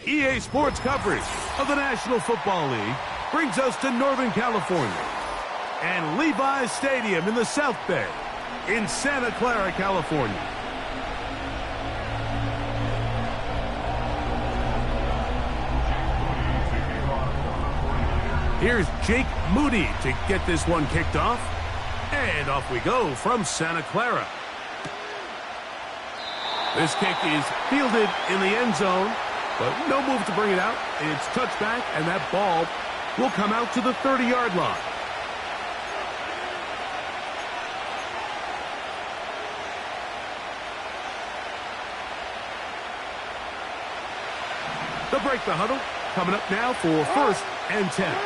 EA Sports coverage of the National Football League brings us to Northern California and Levi's Stadium in the South Bay in Santa Clara, California. Here's Jake Moody to get this one kicked off. And off we go from Santa Clara. This kick is fielded in the end zone, but no move to bring it out. It's touchback, and that ball will come out to the 30-yard line. They'll break the huddle. Coming up now for 1st and 10.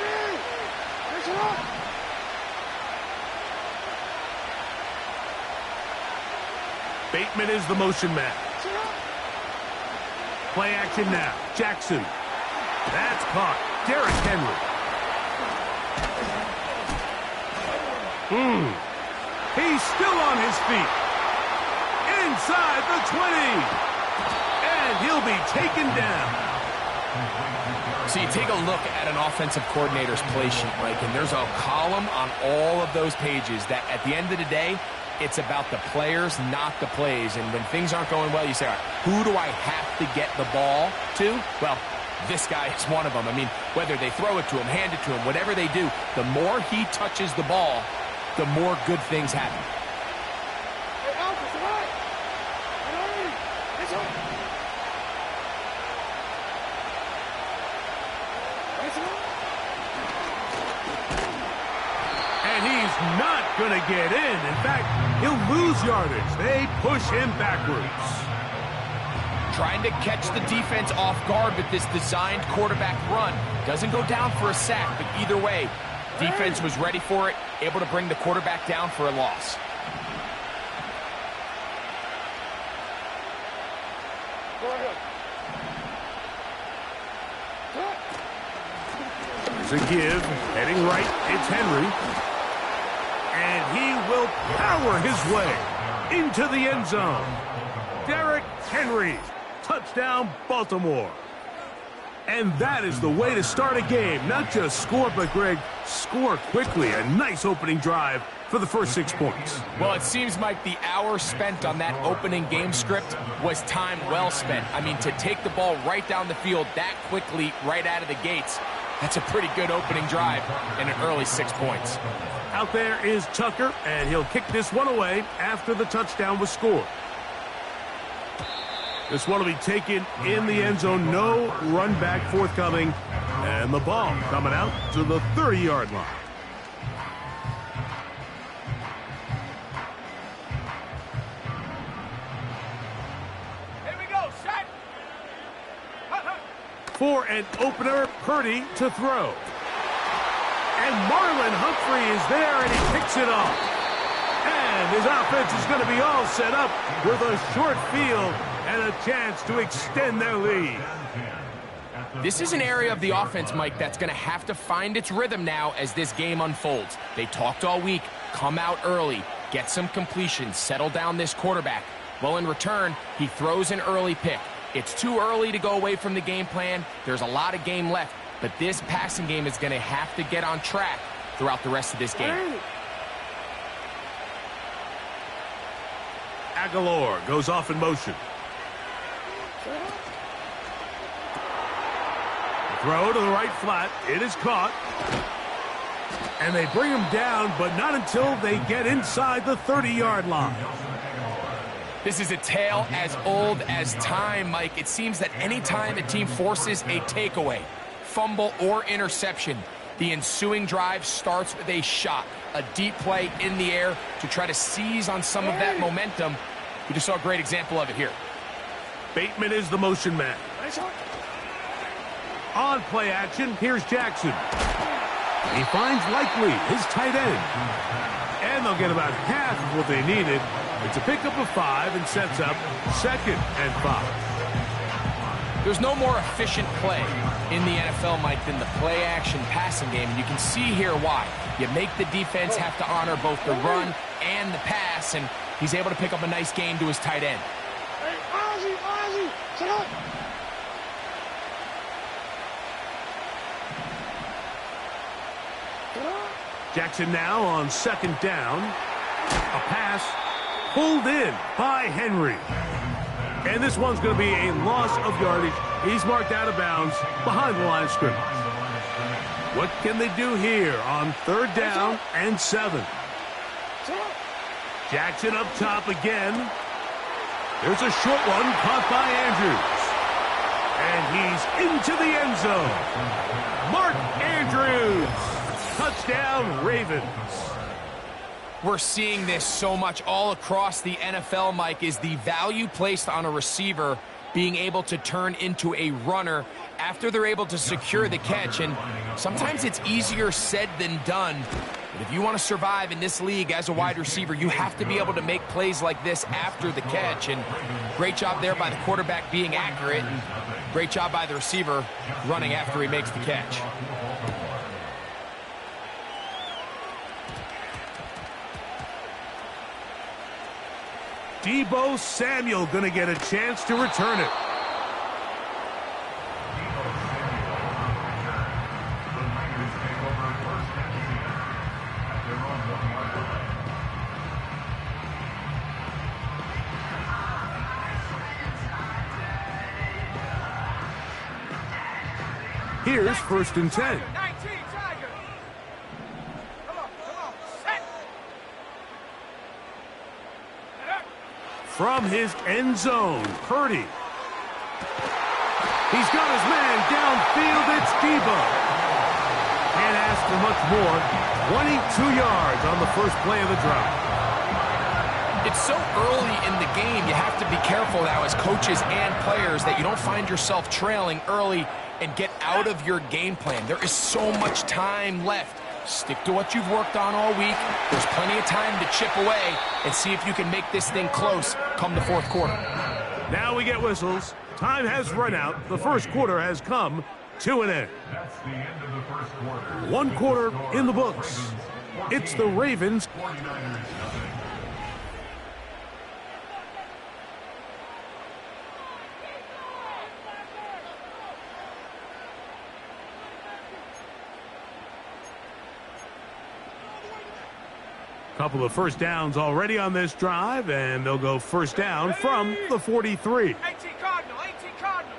Bateman is the motion man. Play action now. Jackson. That's caught. Derrick Henry. He's still on his feet. Inside the 20. And he'll be taken down. So you take a look at an offensive coordinator's play sheet, Mike, and there's a column on all of those pages that at the end of the day, it's about the players, not the plays. And when things aren't going well, you say, all right, who do I have to get the ball to? Well, this guy is one of them. I mean, whether they throw it to him, hand it to him, whatever they do, the more he touches the ball, the more good things happen. And he's not going to get in. In fact, he'll lose yardage. They push him backwards. Trying to catch the defense off guard with this designed quarterback run. Doesn't go down for a sack, but either way, defense was ready for it, able to bring the quarterback down for a loss. There's a give. Heading right, it's Henry. And he will power his way into the end zone. Derrick Henry. Touchdown, Baltimore. And that is the way to start a game. Not just score, but, Greg, score quickly. A nice opening drive for the first 6 points. Well, it seems like the hour spent on that opening game script was time well spent. I mean, to take the ball right down the field that quickly right out of the gates, that's a pretty good opening drive and an early 6 points. Out there is Tucker, and he'll kick this one away after the touchdown was scored. This one will be taken in the end zone. No run back forthcoming. And the ball coming out to the 30-yard line. Here we go, set. For an opener, Purdy to throw. And Marlon Humphrey is there, and he picks it off. And his offense is going to be all set up with a short field and a chance to extend their lead. This is an area of the offense, Mike, that's going to have to find its rhythm now as this game unfolds. They talked all week, come out early, get some completions, settle down this quarterback. Well, in return, he throws an early pick. It's too early to go away from the game plan. There's a lot of game left, but this passing game is going to have to get on track throughout the rest of this game. Aguilar goes off in motion. Throw to the right flat. It is caught. And they bring him down, but not until they get inside the 30-yard line. This is a tale as old as time, Mike. It seems that any time a team forces a takeaway, fumble, or interception, the ensuing drive starts with a shot, a deep play in the air to try to seize on some of that momentum. We just saw a great example of it here. Bateman is the motion man. On play action, here's Jackson. He finds Likely, his tight end. And they'll get about half of what they needed. It's a pickup of 5 and sets up 2nd and 5. There's no more efficient play in the NFL, Mike, than the play-action passing game. And you can see here why. You make the defense have to honor both the run and the pass, and he's able to pick up a nice gain to his tight end. Jackson now on second down. A pass pulled in by Henry. And this one's going to be a loss of yardage. He's marked out of bounds behind the line of scrimmage. What can they do here on third down and 7? Jackson up top again. There's a short one caught by Andrews. And he's into the end zone. Mark Andrews. Touchdown, Ravens. We're seeing this so much all across the NFL, Mike, is the value placed on a receiver being able to turn into a runner after they're able to secure the catch. And sometimes it's easier said than done. But if you want to survive in this league as a wide receiver, you have to be able to make plays like this after the catch. And great job there by the quarterback being accurate. And great job by the receiver running after he makes the catch. Deebo Samuel going to get a chance to return it. Here's first and 10. From his end zone, Purdy. He's got his man downfield. It's Deebo. Can't ask for much more. 22 yards on the first play of the drive. It's so early in the game, you have to be careful now as coaches and players that you don't find yourself trailing early and get out of your game plan. There is so much time left. Stick to what you've worked on all week. There's plenty of time to chip away and see if you can make this thing close come the fourth quarter. Now we get whistles. Time has run out. The first quarter has come to an end. That's the end of the first quarter. One quarter in the books. It's the Ravens. Couple of first downs already on this drive, and they'll go first down from the 43. 18 Cardinal, 18 Cardinal.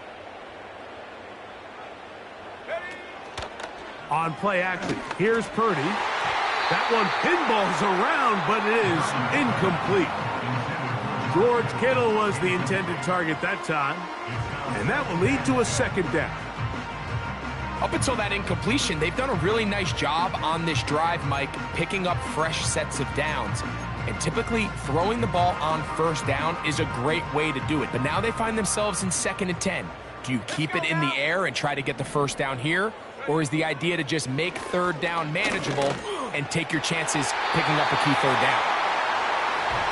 On play action, here's Purdy. That one pinballs around, but it is incomplete. George Kittle was the intended target that time, and that will lead to a second down. Up until that incompletion, they've done a really nice job on this drive, Mike, picking up fresh sets of downs. And typically, throwing the ball on first down is a great way to do it. But now they find themselves in 2nd and 10. Do you keep it in the air and try to get the first down here? Or is the idea to just make third down manageable and take your chances picking up a key third down?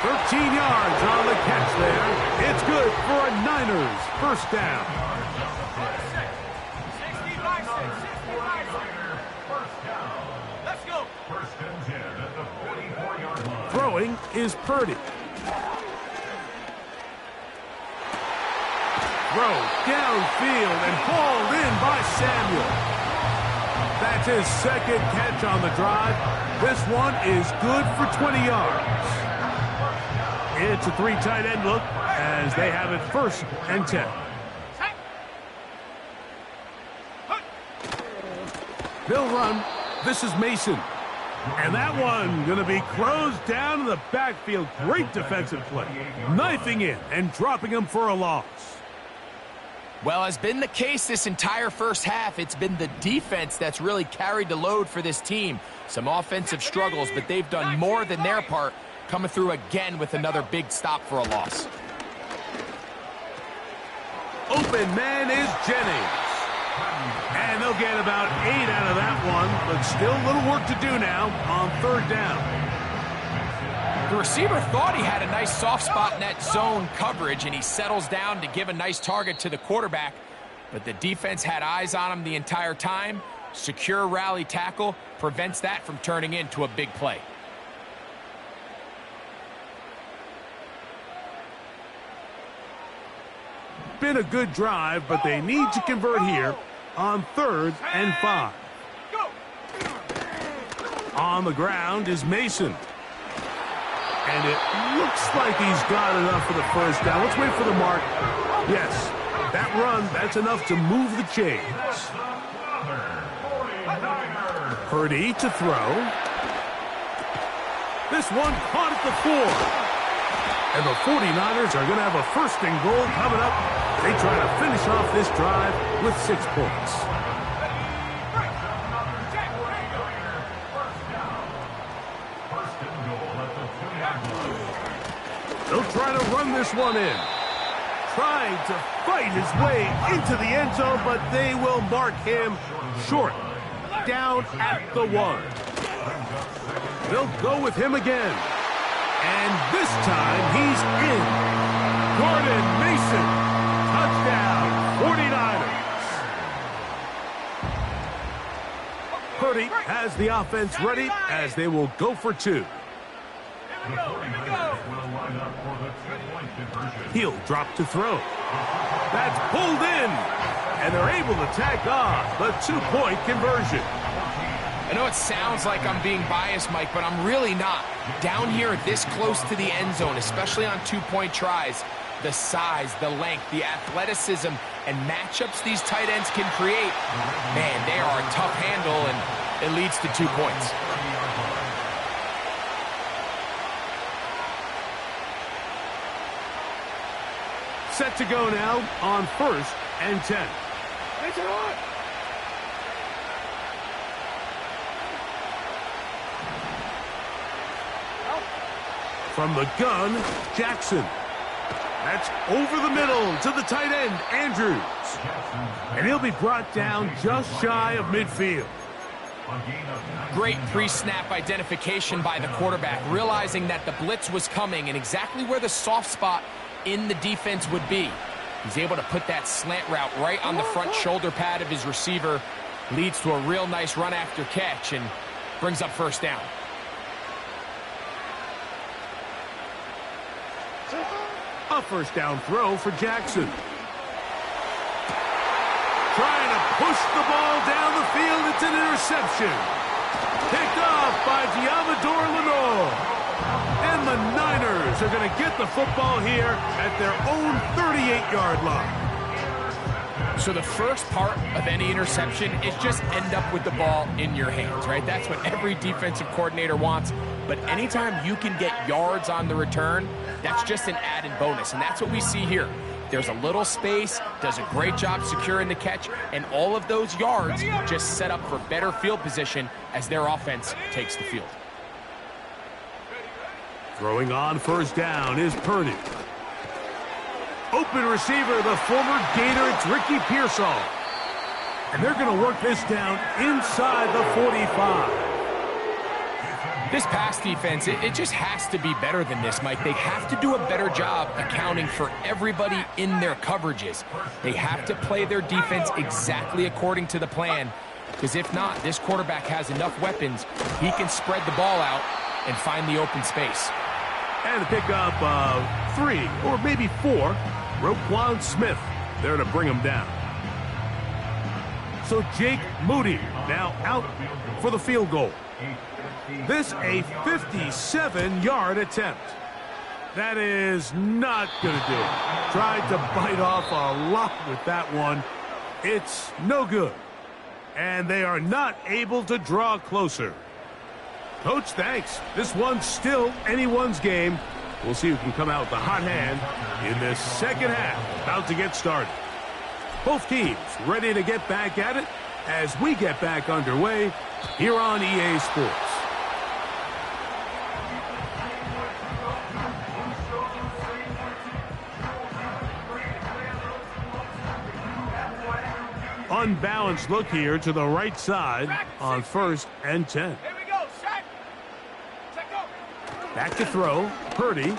13 yards on the catch there. It's good for a Niners first down. Throwing is Purdy. Throw downfield and hauled in by Samuel. That's his second catch on the drive. This one is good for 20 yards. It's a 3 tight end look as they have it 1st and 10. They'll run. This is Mason. And that one going to be closed down in the backfield. Great defensive play. Knifing in and dropping him for a loss. Well, has been the case this entire first half. It's been the defense that's really carried the load for this team. Some offensive struggles, but they've done more than their part, coming through again with another big stop for a loss. Open man is Jennings. And they'll get about 8 out of that one, but still a little work to do now on 3rd down. The receiver thought he had a nice soft spot in that zone coverage, and he settles down to give a nice target to the quarterback. But the defense had eyes on him the entire time. Secure rally tackle prevents that from turning into a big play. Been a good drive, but they need to convert here on 3rd and 5. On the ground is Mason. And it looks like he's got enough for the first down. Let's wait for the mark. Yes, that run, that's enough to move the chains. Purdy to throw. This one caught at the 4. And the 49ers are going to have a first and goal coming up. They try to finish off this drive with 6 points. They'll try to run this one in. Trying to fight his way into the end zone, but they will mark him short. Down at the 1. They'll go with him again. And this time he's in. Jordan Mason. Touchdown, 49ers. Purdy has the offense ready as they will go for 2. He'll drop to throw. That's pulled in. And they're able to tack on the 2-point conversion. I know it sounds like I'm being biased, Mike, but I'm really not. Down here this close to the end zone, especially on 2-point tries, the size, the length, the athleticism, and matchups these tight ends can create, man, they are a tough handle, and it leads to 2 points. Set to go now on 1st and 10. From the gun, Jackson. That's over the middle to the tight end, Andrews. And he'll be brought down just shy of midfield. Great pre-snap identification by the quarterback, realizing that the blitz was coming and exactly where the soft spot in the defense would be. He's able to put that slant route right on the front shoulder pad of his receiver. Leads to a real nice run after catch and brings up first down. A first down throw for Jackson. Trying to push the ball down the field. It's an interception. Picked off by Diamador Lenore. And the Niners are going to get the football here at their own 38-yard line. So the first part of any interception is just end up with the ball in your hands, right? That's what every defensive coordinator wants. But anytime you can get yards on the return, that's just an added bonus. And that's what we see here. There's a little space, does a great job securing the catch, and all of those yards just set up for better field position as their offense takes the field. Throwing on first down is Purdy. Open receiver, the former Gator, it's Ricky Pearsall. And they're going to work this down inside the 45. This pass defense, it just has to be better than this, Mike. They have to do a better job accounting for everybody in their coverages. They have to play their defense exactly according to the plan, because if not, this quarterback has enough weapons, he can spread the ball out and find the open space. And to pick up 3 or maybe 4, Roquan Smith there to bring him down. So Jake Moody now out for the field goal. This a 57-yard attempt. That is not going to do it. Tried to bite off a lot with that one. It's no good. And they are not able to draw closer. Coach, thanks. This one's still anyone's game. We'll see who can come out with the hot hand in this second half. About to get started. Both teams ready to get back at it as we get back underway here on EA Sports. Unbalanced look here to the right side on 1st and 10. Here we go, set. Set, go. Back to throw, Purdy.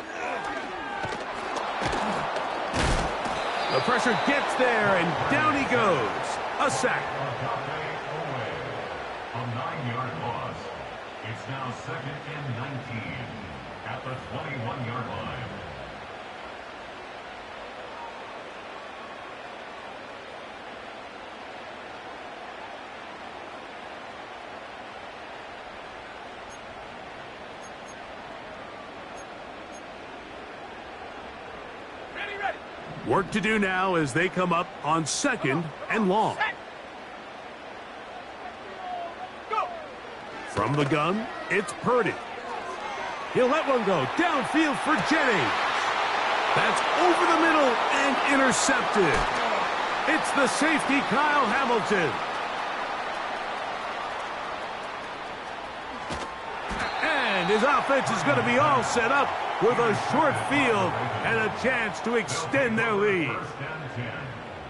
The pressure gets there, and down he goes. A sack. A 9-yard loss. It's now 2nd and 19 at the 21-yard line. Work to do now as they come up on 2nd and long. From the gun, it's Purdy. He'll let one go downfield for Jennings. That's over the middle and intercepted. It's the safety, Kyle Hamilton. And his offense is going to be all set up with a short field and a chance to extend their lead.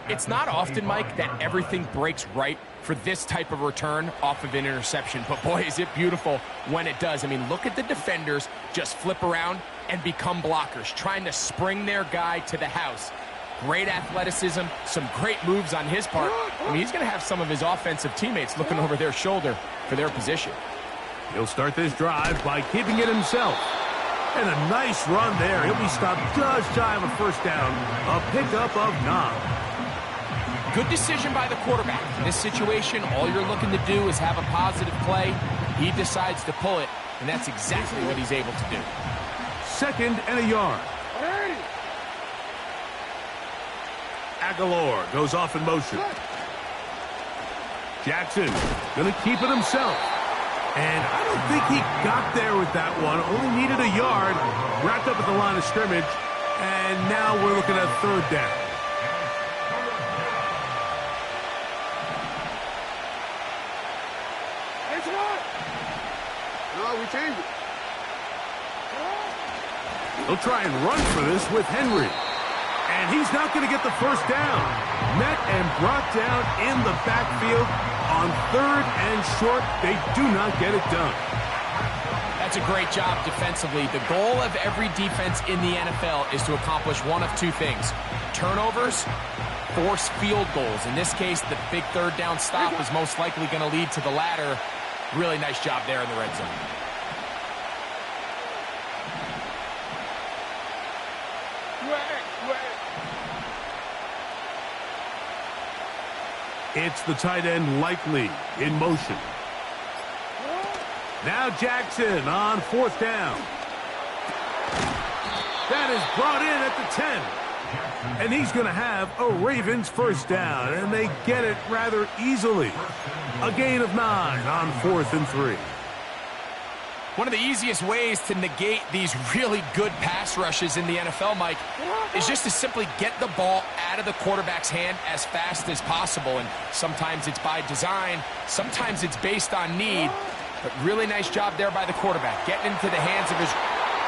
It's not often, Mike, that everything breaks right for this type of return off of an interception. But, boy, is it beautiful when it does. I mean, look at the defenders just flip around and become blockers, trying to spring their guy to the house. Great athleticism, some great moves on his part. I mean, he's going to have some of his offensive teammates looking over their shoulder for their position. He'll start this drive by keeping it himself. And a nice run there. He'll be stopped just shy of a first down. A pickup of 9. Good decision by the quarterback. In this situation, all you're looking to do is have a positive play. He decides to pull it, and that's exactly what he's able to do. 2nd and a yard. Aguilar goes off in motion. Jackson going to keep it himself. And I don't think he got there with that one. Only needed a yard. Wrapped up at the line of scrimmage. And now we're looking at 3rd down. He'll try and run for this with Henry. And he's not going to get the first down. Met and brought down in the backfield on 3rd and short. They do not get it done. That's a great job defensively. The goal of every defense in the NFL is to accomplish one of 2 things. Turnovers, force field goals. In this case, the big 3rd down stop is most likely going to lead to the latter. Really nice job there in the red zone. It's the tight end Likely in motion. Now Jackson on 4th down. That is brought in at the 10. And he's going to have a Ravens first down. And they get it rather easily. A gain of 9 on 4th and 3. One of the easiest ways to negate these really good pass rushes in the NFL, Mike, is just to simply get the ball out of the quarterback's hand as fast as possible. And sometimes it's by design, sometimes it's based on need. But really nice job there by the quarterback, getting into the hands of his...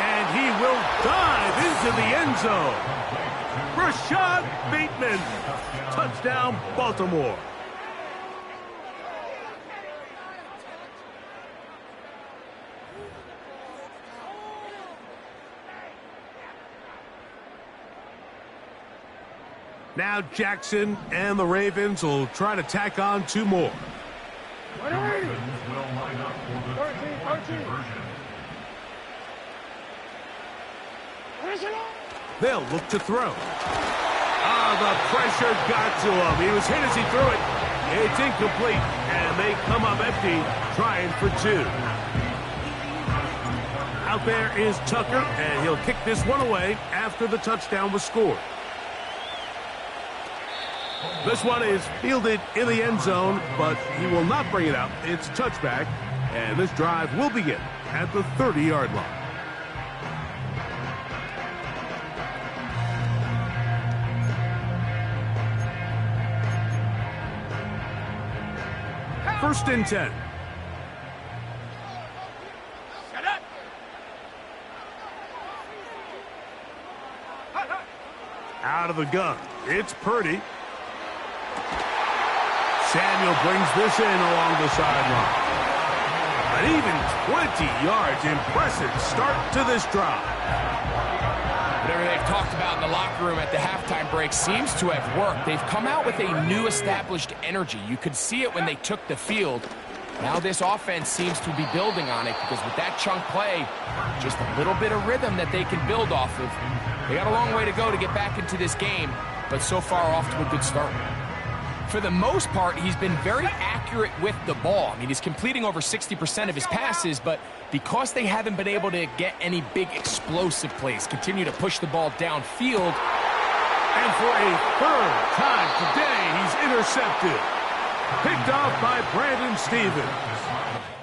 And he will dive into the end zone. Rashad Bateman. Touchdown, Baltimore. Now Jackson and the Ravens will try to tack on 2 more. They'll look to throw. The pressure got to him. He was hit as he threw it. It's incomplete, and they come up empty, trying for 2. Out there is Tucker, and he'll kick this one away after the touchdown was scored. This one is fielded in the end zone, but he will not bring it out. It's touchback, and this drive will begin at the 30-yard line. First and 10. Out of the gun, it's Purdy. Samuel brings this in along the sideline. An even 20 yards. Impressive start to this drive. Whatever they've talked about in the locker room at the halftime break seems to have worked. They've come out with a new established energy. You could see it when they took the field. Now this offense seems to be building on it because with that chunk play, just a little bit of rhythm that they can build off of. They got a long way to go to get back into this game, but so far off to a good start. For the most part, he's been very accurate with the ball. I mean, he's completing over 60% of his passes, but because they haven't been able to get any big explosive plays, continue to push the ball downfield. And And for a third time today, he's intercepted. Picked off by Brandon Stevens.